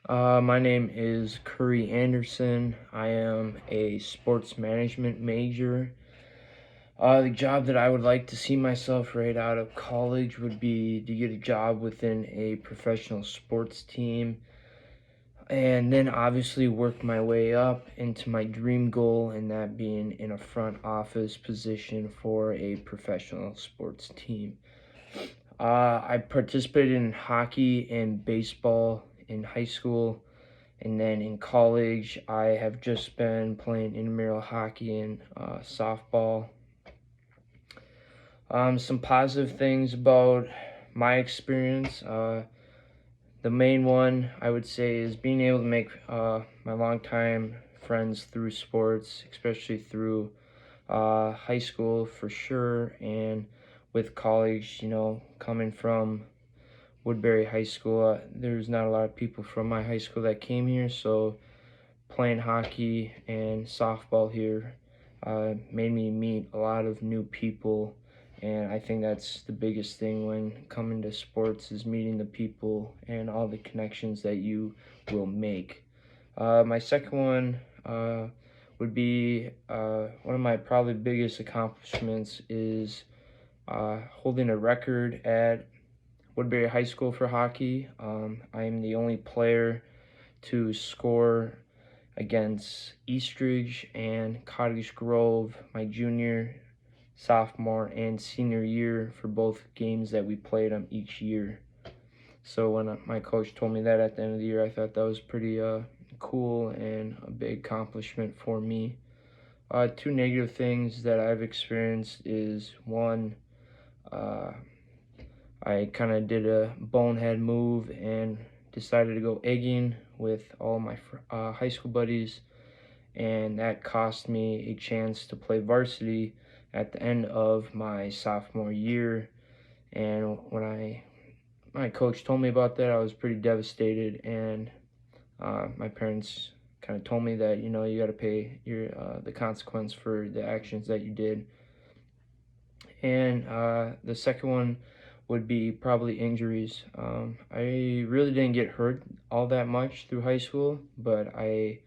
My name is Curry Anderson. I am a sports management major. The job that I would like to see myself right out of college would be to get a job within a professional sports team and then obviously work my way up into my dream goal, and that being in a front office position for a professional sports team. I participated in hockey and baseball in high school. And then in college, I have just been playing intramural hockey and softball. Some positive things about my experience. The main one I would say is being able to make my longtime friends through sports, especially through high school for sure, and with college. Coming from Woodbury High School, there's not a lot of people from my high school that came here, so playing hockey and softball here made me meet a lot of new people, and I think that's the biggest thing when coming to sports is meeting the people and all the connections that you will make. My second one would be one of my probably biggest accomplishments is holding a record at Woodbury High School for hockey. I am the only player to score against Eastridge and Cottage Grove my junior, sophomore, and senior year for both games that we played on each year. So when my coach told me that at the end of the year, I thought that was pretty cool and a big accomplishment for me. Two negative things that I've experienced is one, uh, I kind of did a bonehead move and decided to go egging with all my high school buddies, and that cost me a chance to play varsity at the end of my sophomore year. And when my coach told me about that, I was pretty devastated, and my parents kind of told me that you got to pay your the consequence for the actions that you did. And the second one would be probably injuries. I really didn't get hurt all that much through high school, but I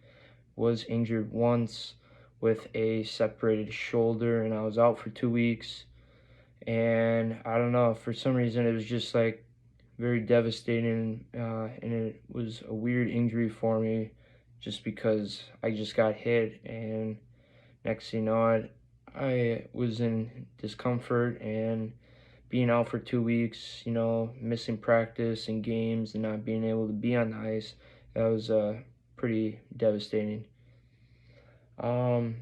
was injured once with a separated shoulder, and I was out for 2 weeks. And I don't know, for some reason, it was just like very devastating, and it was a weird injury for me just because I just got hit. And next thing you know, I was in discomfort and being out for 2 weeks, missing practice and games and not being able to be on the ice. That was pretty devastating. Um,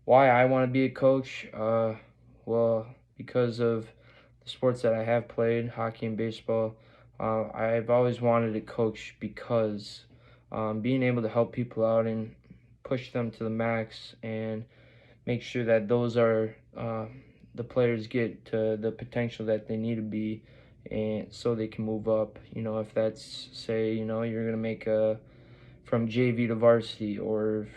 why I want to be a coach? Well, because of the sports that I have played, hockey and baseball. I've always wanted to coach because being able to help people out and push them to the max and make sure that those are the players get to the potential that they need to be, and so they can move up. If that's, say, you're gonna make a from JV to varsity, or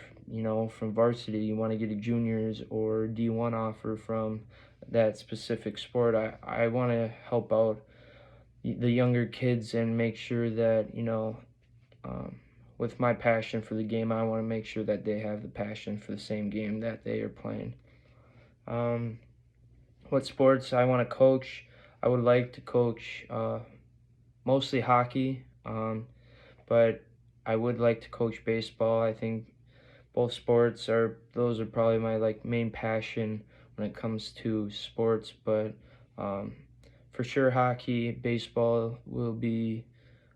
from varsity you want to get a juniors or D1 offer from that specific sport. I want to help out the younger kids and make sure that um, with my passion for the game, I want to make sure that they have the passion for the same game that they are playing. um, what sports I want to coach? I would like to coach mostly hockey, but I would like to coach baseball. I think both sports are those are probably my main passion when it comes to sports. But um, for sure, hockey, baseball will be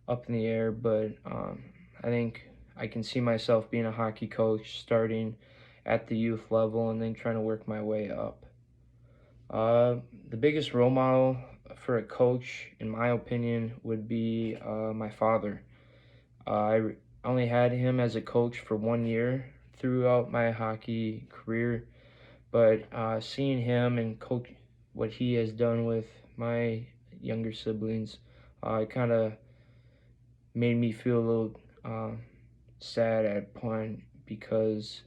up in the air. But I think I can see myself being a hockey coach, starting at the youth level and then trying to work my way up. Uh, the biggest role model for a coach, in my opinion, would be my father. I only had him as a coach for 1 year throughout my hockey career, but seeing him and coach what he has done with my younger siblings, it kind of made me feel a little sad at a point because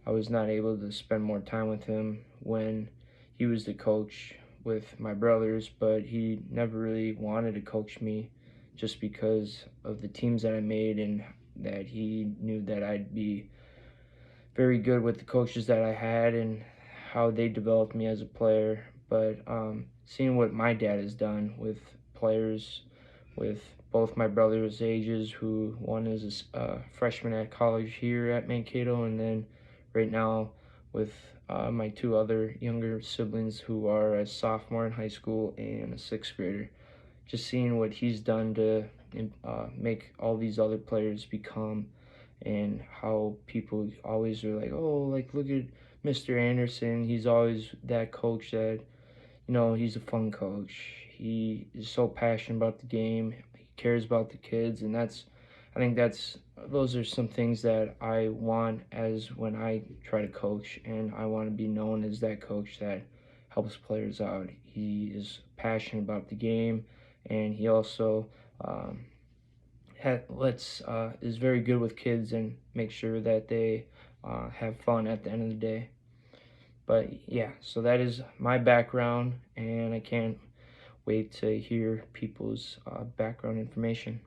I was not able to spend more time with him when he was the coach with my brothers, but he never really wanted to coach me just because of the teams that I made and that he knew that I'd be very good with the coaches that I had and how they developed me as a player. But seeing what my dad has done with players, with both my brothers' ages, who one is a freshman at college here at Mankato, and then right now with my two other younger siblings who are a sophomore in high school and a sixth grader. Just seeing what he's done to make all these other players become, and how people always are like, oh, like look at Mr. Anderson. He's always that coach that, he's a fun coach. He is so passionate about the game. He cares about the kids, and I think those are some things that I want as when I try to coach, and I want to be known as that coach that helps players out. He is passionate about the game, and he also um, is very good with kids and make sure that they have fun at the end of the day. But yeah, so that is my background, and I can't wait to hear people's background information.